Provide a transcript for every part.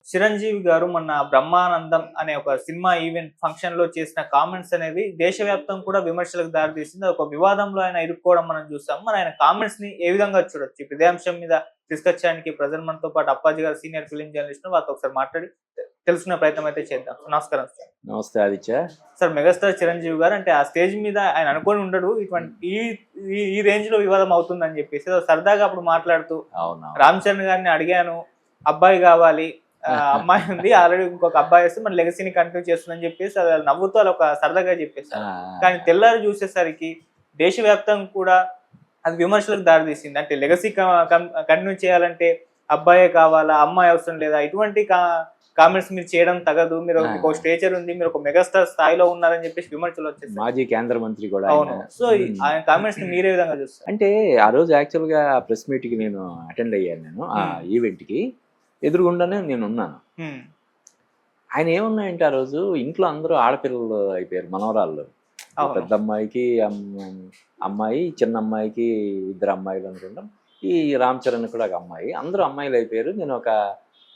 చిరంజీవి గారు మొన్న 'బ్రహ్మానందం' అనే ఒక సినిమా ఈవెంట్ ఫంక్షన్‌లో చేసిన కామెంట్స్ అనేవి దేశవ్యాప్తంగా కూడా విమర్శలకు దారితీసింది. ఒక వివాదంలో ఆయన ఇరుక్కోవడం మనం చూసాం. మరి ఆయన కామెంట్స్‌ని ఏ విధంగా చూడొచ్చు? ఇప్పుడు ఇదే అంశం మీద డిస్కస్ చేయడానికి ప్రెజెంట్ మనతో పాటు అప్పాజీ గారు సీనియర్ ఫిల్మ్ జర్నలిస్ట్ వారితో ఒకసారి మాట్లాడి తెలుసుకునే ప్రయత్నం అయితే చేద్దాం. నమస్కారం సార్. నమస్తే ఆదిత్య. సార్ మెగాస్టార్ చిరంజీవి గారు అంటే ఆ స్టేజ్ మీద ఆయన అనుకోని ఉండడు. ఇటువంటి ఈ ఈ ఈ రేంజ్‌లో వివాదం అవుతుందని చెప్పేసి ఏదో సరదాగా అప్పుడు మాట్లాడుతూ అవునవును. రామ్ చరణ్ గారిని అడిగాను. అబ్బాయి కావాలి. అమ్మాయి ఉంది. ఆల్రెడీ ఇంకొక అబ్బాయి వస్తే మన లెగసీని కంటిన్యూ చేస్తుందని చెప్పేసి అది నవ్వుతూ అలా ఒక సరదాగా చెప్పేసారు. కానీ తెల్లారి చూసేసరికి దేశవ్యాప్తంగా కూడా అది విమర్శలకు దారితీసింది. అంటే లెగసీ కంటిన్యూ చేయాలంటే అబ్బాయే కావాలా? అమ్మాయి అవసరం లేదా? ఇటువంటి కామెంట్స్ మీరు చేయడం తగదు. మీరు ఒక స్టేచర్ ఉంది. మీరు ఒక మెగాస్టార్ స్థాయిలో ఉన్నారని చెప్పేసి విమర్శలు వచ్చేసాయి. మాజీ కేంద్ర మంత్రి కూడా అవును. సో ఆయన కామెంట్స్ ని మీరే విధంగా చూస్తారు? అంటే ఆ రోజు యాక్చువల్గా ప్రెస్ మీట్ కి నేను అటెండ్ అయ్యాను. నేను ఆ ఈవెంట్ కి ఎదురుగుండానే నేను ఉన్నాను. ఆయన ఏమున్నాయంటే ఆ రోజు ఇంట్లో అందరూ ఆడపిల్లలు అయిపోయారు, మనవరాళ్ళు. పెద్ద అమ్మాయికి అమ్మాయి, చిన్న అమ్మాయికి ఇద్దరు అమ్మాయిలు అనుకుంటాం. ఈ రామ్ చరణ్ కూడా ఒక అమ్మాయి, అందరూ అమ్మాయిలు అయిపోయారు. నేను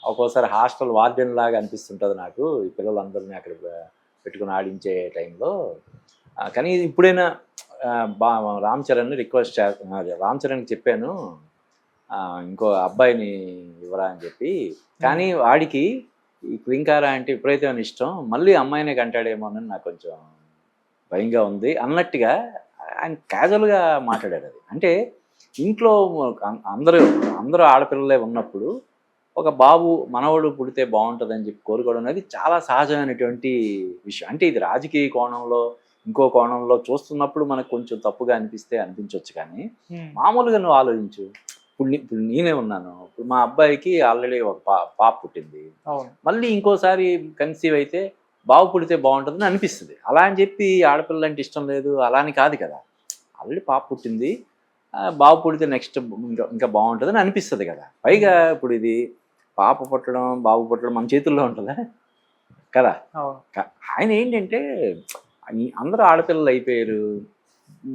ఒక్కోసారి హాస్టల్ వార్డెన్ లాగా అనిపిస్తుంటుంది నాకు, ఈ పిల్లలందరినీ అక్కడ పెట్టుకుని ఆడించే టైంలో. కానీ ఇప్పుడైనా రామ్ చరణ్ రిక్వెస్ట్ రామ్ చరణ్కి చెప్పాను ఇంకో అబ్బాయిని ఇవ్వరా అని చెప్పి. కానీ వాడికి ఈ క్లింకారా అంటే ఎప్పుడైతే అని ఇష్టం, మళ్ళీ అమ్మాయినే కంటాడేమో అని నాకు కొంచెం భయంగా ఉంది అన్నట్టుగా ఆయన క్యాజువల్గా మాట్లాడాడు. అది అంటే ఇంట్లో అందరూ ఆడపిల్లలే ఉన్నప్పుడు ఒక బాబు మనవడు పుడితే బాగుంటుందని చెప్పి కోరుకోవడం అనేది చాలా సహజమైనటువంటి విషయం. అంటే ఇది రాజకీయ కోణంలో ఇంకో కోణంలో చూస్తున్నప్పుడు మనకు కొంచెం తప్పుగా అనిపించవచ్చు. కానీ మామూలుగా నువ్వు ఆలోచించు. ఇప్పుడు నేనే ఉన్నాను. ఇప్పుడు మా అబ్బాయికి ఆల్రెడీ ఒక పాప పుట్టింది. మళ్ళీ ఇంకోసారి కన్సీవ్ అయితే బాబు పుడితే బాగుంటుందని అనిపిస్తుంది. అలా అని చెప్పి ఆడపిల్ల అంటే ఇష్టం లేదు అలా అని కాదు కదా. ఆల్రెడీ పాప పుట్టింది, బాబు పుడితే నెక్స్ట్ ఇంకా బాగుంటుందని అనిపిస్తుంది కదా. పైగా ఇప్పుడు ఇది పాప పుట్టడం బాబు పుట్టడం మన చేతుల్లో ఉంటుందా కదా. ఆయన ఏంటంటే అందరూ ఆడపిల్లలు అయిపోయారు,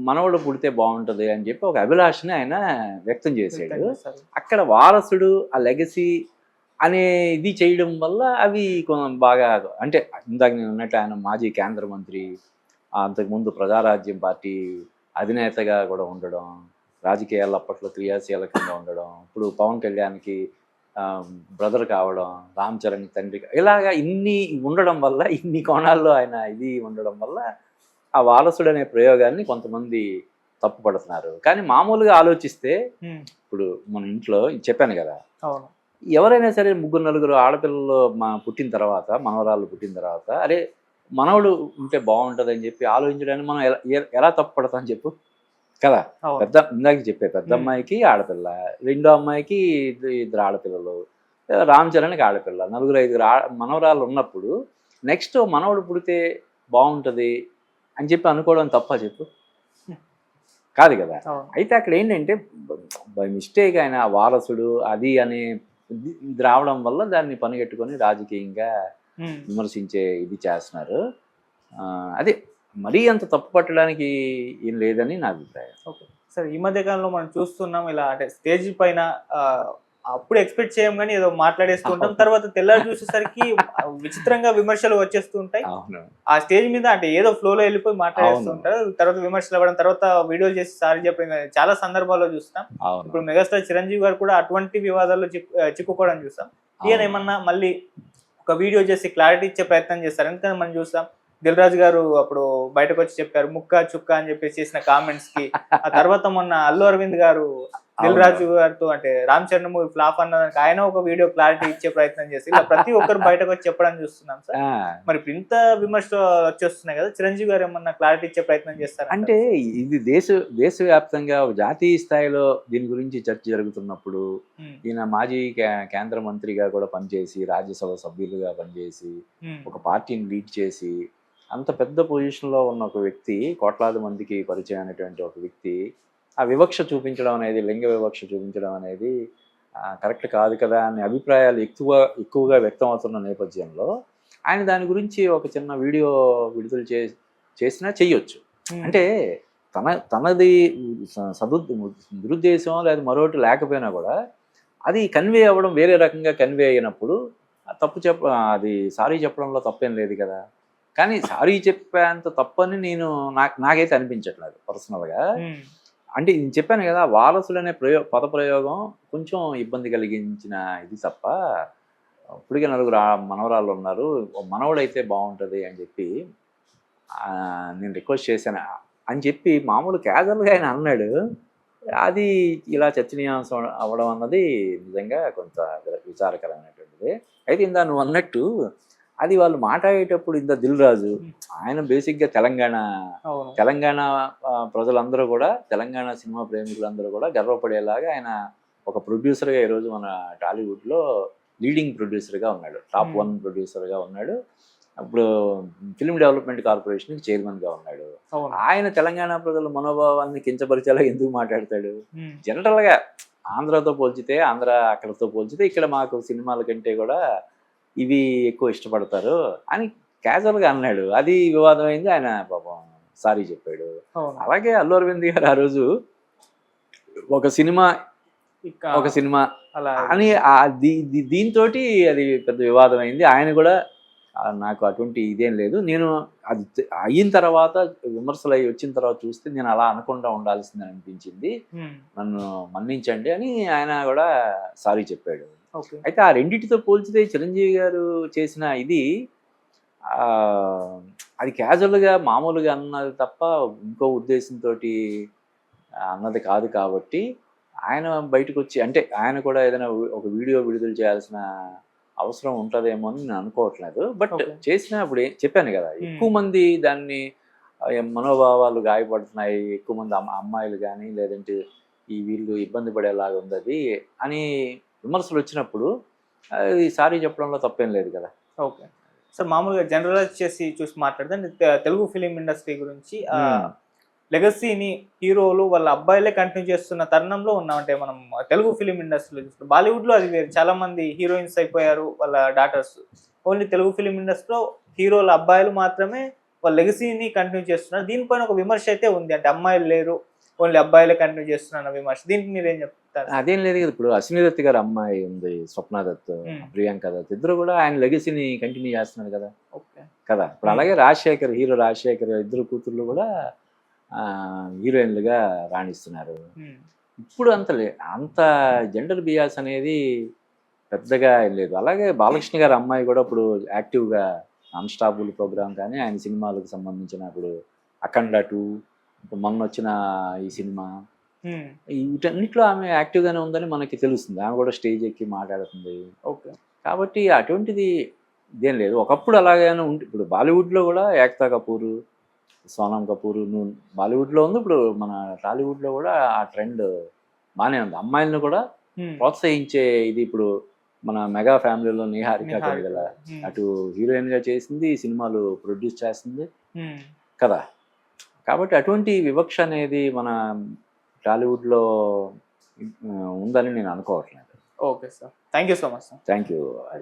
మనవడు పుడితే బాగుంటుంది అని చెప్పి ఒక అభిలాషని ఆయన వ్యక్తం చేశాడు. అక్కడ వారసుడు ఆ లెగసీ అనే ఇది చేయడం వల్ల అవి బాగా, అంటే ఇందాక నేను ఉన్నట్టు ఆయన మాజీ కేంద్ర మంత్రి, అంతకుముందు ప్రజారాజ్యం పార్టీ అధినేతగా కూడా ఉండడం, రాజకీయాల్లో అప్పట్లో క్రియాశీలకంగా ఉండడం, ఇప్పుడు పవన్ కళ్యాణ్కి బ్రదర్ కావడం, రామ్ చరణ్ తండ్రి, ఇలాగా ఇన్ని ఉండడం వల్ల, ఇన్ని కోణాల్లో ఆయన ఇది ఉండడం వల్ల ఆ వారసుడు అనే ప్రయోగాన్ని కొంతమంది తప్పుపడుతున్నారు. కానీ మామూలుగా ఆలోచిస్తే ఇప్పుడు మన ఇంట్లో చెప్పాను కదా, ఎవరైనా సరే ముగ్గురు నలుగురు ఆడపిల్లలు పుట్టిన తర్వాత, మనవరాళ్ళు పుట్టిన తర్వాత, అరే మనవడు ఉంటే బాగుంటుంది అని చెప్పి ఆలోచించడానికి మనం ఎలా తప్పుపడతాం చెప్పు కదా. ఇందాక చెప్పే పెద్ద అమ్మాయికి ఆడపిల్ల, రెండో అమ్మాయికి ఇద్దరు ఆడపిల్లలు, రామ్ చరణ్కి ఆడపిల్ల, నలుగురు ఐదుగురు మనవరాళ్ళు ఉన్నప్పుడు నెక్స్ట్ మనవడు పుడితే బాగుంటుంది అని చెప్పి అనుకోవడం తప్ప చెప్పు, కాదు కదా. అయితే అక్కడ ఏంటంటే బై మిస్టేక్ ఆయన వారసుడు అది అనే ఇది రావడం వల్ల దాన్ని పనిగట్టుకొని రాజకీయంగా విమర్శించే ఇది చేస్తున్నారు. అదే మరీ అంత తప్పు పట్టడానికి ఏం లేదని నా అభిప్రాయం. ఓకే సార్, ఈ మధ్య కాలంలో మనం చూస్తున్నాం ఇలా, అంటే స్టేజ్ పైన అప్పుడు ఎక్స్పెక్ట్ చేయం కానీ ఏదో మాట్లాడేస్తూ ఉంటాం, తర్వాత తెల్లారి చూసేసరికి విచిత్రంగా విమర్శలు వచ్చేస్తూ ఉంటాయి. ఆ స్టేజ్ మీద అంటే ఏదో ఫ్లోలో వెళ్ళిపోయి మాట్లాడేస్తూ ఉంటారు, తర్వాత విమర్శలు అవ్వడం, తర్వాత వీడియోలు చేసి సారీ చెప్పడం చాలా సందర్భాల్లో చూస్తాం. ఇప్పుడు మెగాస్టార్ చిరంజీవి గారు కూడా అటువంటి వివాదాల్లో చిక్కుకోవడం చూస్తాం. ఈయన ఏమన్నా మళ్ళీ ఒక వీడియో చేసి క్లారిటీ ఇచ్చే ప్రయత్నం చేస్తారు. ఎందుకంటే మనం చూస్తాం దిల్ రాజు గారు అప్పుడు బయటకు వచ్చి చెప్పారు ముక్క చుక్క అని చెప్పేసి చేసిన కామెంట్స్ కి. ఆ తర్వాత మొన్న అల్లు అరవింద్ గారు దిల్ రాజు గారితో అంటే రామ్ చరణ్ మూవీ ఫ్లాప్ అన్నదానికి ఆయన ఒక వీడియో క్లారిటీ ఇచ్చే ప్రయత్నం చేసి ఇలా ప్రతి ఒక్కరు బయటకు వచ్చి చెప్పడం చూస్తున్నాం సార్. మరి ఇంత విమర్శలు వచ్చేస్తున్నాయి కదా, చిరంజీవి గారు ఏమన్నా క్లారిటీ ఇచ్చే ప్రయత్నం చేస్తారు? అంటే ఇది దేశవ్యాప్తంగా జాతీయ స్థాయిలో దీని గురించి చర్చ జరుగుతున్నప్పుడు ఈయన మాజీ కేంద్ర మంత్రిగా కూడా పనిచేసి, రాజ్యసభ సభ్యులుగా పనిచేసి, ఒక పార్టీని లీడ్ చేసి, అంత పెద్ద పొజిషన్లో ఉన్న ఒక వ్యక్తి, కోట్లాది మందికి పరిచయం అయినటువంటి ఒక వ్యక్తి ఆ వివక్ష చూపించడం అనేది, లింగ వివక్ష చూపించడం అనేది కరెక్ట్ కాదు కదా అనే అభిప్రాయాలు ఎక్కువగా వ్యక్తం అవుతున్న నేపథ్యంలో ఆయన దాని గురించి ఒక చిన్న వీడియో విడుదల చేసినా చెయ్యొచ్చు. అంటే తనది దురుద్దేశం లేదా మరొకటి లేకపోయినా కూడా అది కన్వే అవ్వడం వేరే రకంగా కన్వే అయినప్పుడు అది సారీ చెప్పడంలో తప్పేం లేదు కదా. కానీ సారీ చెప్పేంత తప్పని నాకైతే అనిపించట్లేదు పర్సనల్గా. అంటే నేను చెప్పాను కదా, వారసులు అనే పదప్రయోగం కొంచెం ఇబ్బంది కలిగించిన ఇది తప్ప, ఇప్పటికే 4 మనవరాళ్ళు ఉన్నారు, మనవడైతే బాగుంటుంది అని చెప్పి నేను రిక్వెస్ట్ చేశాను అని చెప్పి మామూలు క్యాజువల్గా ఆయన అన్నాడు. అది ఇలా చర్చనీయాంశం అవ్వడం అన్నది నిజంగా కొంత విచారకరమైనటువంటిది. అయితే ఇందా నువ్వు అన్నట్టు అది వాళ్ళు మాట్లాడేటప్పుడు దిల్ రాజు ఆయన బేసిక్గా తెలంగాణ ప్రజలందరూ కూడా, తెలంగాణ సినిమా ప్రేమికులందరూ కూడా గర్వపడేలాగా ఆయన ఒక ప్రొడ్యూసర్గా ఈరోజు మన టాలీవుడ్లో లీడింగ్ ప్రొడ్యూసర్గా ఉన్నాడు, టాప్ 1 ప్రొడ్యూసర్గా ఉన్నాడు. ఇప్పుడు ఫిల్మ్ డెవలప్మెంట్ కార్పొరేషన్కి చైర్మన్గా ఉన్నాడు. ఆయన తెలంగాణ ప్రజల మనోభావాన్ని కించపరిచేలా ఎందుకు మాట్లాడతాడు? జనరల్గా ఆంధ్రతో పోల్చితే, అక్కడతో పోల్చితే ఇక్కడ మాకు సినిమాల కంటే కూడా ఇవి ఎక్కువ ఇష్టపడతారు అని క్యాజువల్గా అన్నాడు. అది వివాదం అయింది. ఆయన పాపం సారీ చెప్పాడు. అలాగే అల్లు అరవింద్ గారు ఆ రోజు ఒక సినిమా అని దీంతో అది పెద్ద వివాదం అయింది. ఆయన కూడా నాకు అటువంటి ఇదేం లేదు, నేను అది అయిన తర్వాత విమర్శలు అయ్యి వచ్చిన తర్వాత చూస్తే నేను అలా అనకుండా ఉండాల్సిందని అనిపించింది, నన్ను మన్నించండి అని ఆయన కూడా సారీ చెప్పాడు. అయితే ఆ రెండింటితో పోల్చితే చిరంజీవి గారు చేసిన ఇది అది క్యాజువల్గా మామూలుగా అన్నది తప్ప ఇంకో ఉద్దేశంతో అన్నది కాదు. కాబట్టి ఆయన బయటకు వచ్చి, అంటే ఆయన కూడా ఏదైనా ఒక వీడియో విడుదల చేయాల్సిన అవసరం ఉంటుందేమో అని నేను అనుకోవట్లేదు. బట్ చేసినప్పుడు చెప్పాను కదా, ఎక్కువ మంది దాన్ని మనోభావాలు గాయపడుతున్నాయి, ఎక్కువ మంది అమ్మాయిలు కానీ లేదంటే వీళ్ళు ఇబ్బంది పడేలాగా ఉంది అది అని విమర్శలు వచ్చినప్పుడు అది సారీ చెప్పడంలో తప్పేం లేదు కదా. ఓకే సార్, మామూలుగా జనరలైజ్ చేసి చూసి మాట్లాడితే తెలుగు ఫిలిం ఇండస్ట్రీ గురించి లెగసీని హీరోలు వాళ్ళ అబ్బాయిలే కంటిన్యూ చేస్తున్న తరుణంలో ఉన్నామంటే మనం తెలుగు ఫిలిం ఇండస్ట్రీలో చూస్తాం. బాలీవుడ్లో అది వేరు, చాలా మంది హీరోయిన్స్ అయిపోయారు వాళ్ళ డాటర్స్. ఓన్లీ తెలుగు ఫిలిం ఇండస్ట్రీలో హీరోల అబ్బాయిలు మాత్రమే వాళ్ళ లెగసీని కంటిన్యూ చేస్తున్నారు. దీనిపైన ఒక విమర్శ అయితే ఉంది, అంటే అమ్మాయిలు లేరు ఓన్లీ అబ్బాయిలే కంటిన్యూ చేస్తున్న విమర్శ. దీనికి మీరేం చెప్తారు? అదేం లేదు కదా, ఇప్పుడు అశ్విని దత్ గారు అమ్మాయి ఉంది, స్వప్న దత్, ప్రియాంక దత్, ఇద్దరు కూడా ఆయన లెగసీని కంటిన్యూ చేస్తున్నారు కదా. కదా ఇప్పుడు అలాగే హీరో రాజశేఖర్ ఇద్దరు కూతుర్లు కూడా హీరోయిన్లుగా రాణిస్తున్నారు. ఇప్పుడు అంత జెండర్ బియాస్ అనేది పెద్దగా లేదు. అలాగే బాలకృష్ణ గారి అమ్మాయి కూడా ఇప్పుడు యాక్టివ్గా అన్స్టాపుల్ ప్రోగ్రామ్ కానీ ఆయన సినిమాలకు సంబంధించిన ఇప్పుడు అఖండ 2, మొన్న వచ్చిన ఈ సినిమా, వీటన్నిటిలో ఆమె యాక్టివ్గానే ఉందని మనకి తెలుస్తుంది. ఆమె కూడా స్టేజ్ ఎక్కి మాట్లాడుతుంది. కాబట్టి అటువంటిది ఇదేం లేదు. ఒకప్పుడు అలాగైనా ఇప్పుడు బాలీవుడ్లో కూడా ఏక్తా కపూర్, సోనం కపూర్ బాలీవుడ్లో ఉంది. ఇప్పుడు మన టాలీవుడ్లో కూడా ఆ ట్రెండ్ బాగానే ఉంది. అమ్మాయిలను కూడా ప్రోత్సహించే ఇది ఇప్పుడు మన మెగా ఫ్యామిలీలో నిహారిక కదా, అటు హీరోయిన్గా చేసింది, సినిమాలు ప్రొడ్యూస్ చేస్తుంది కదా. కాబట్టి అటువంటి వివక్ష అనేది మన టాలీవుడ్లో ఉందని నేను అనుకోవట్లేదు. Okay sir, thank you so much sir. Thank you.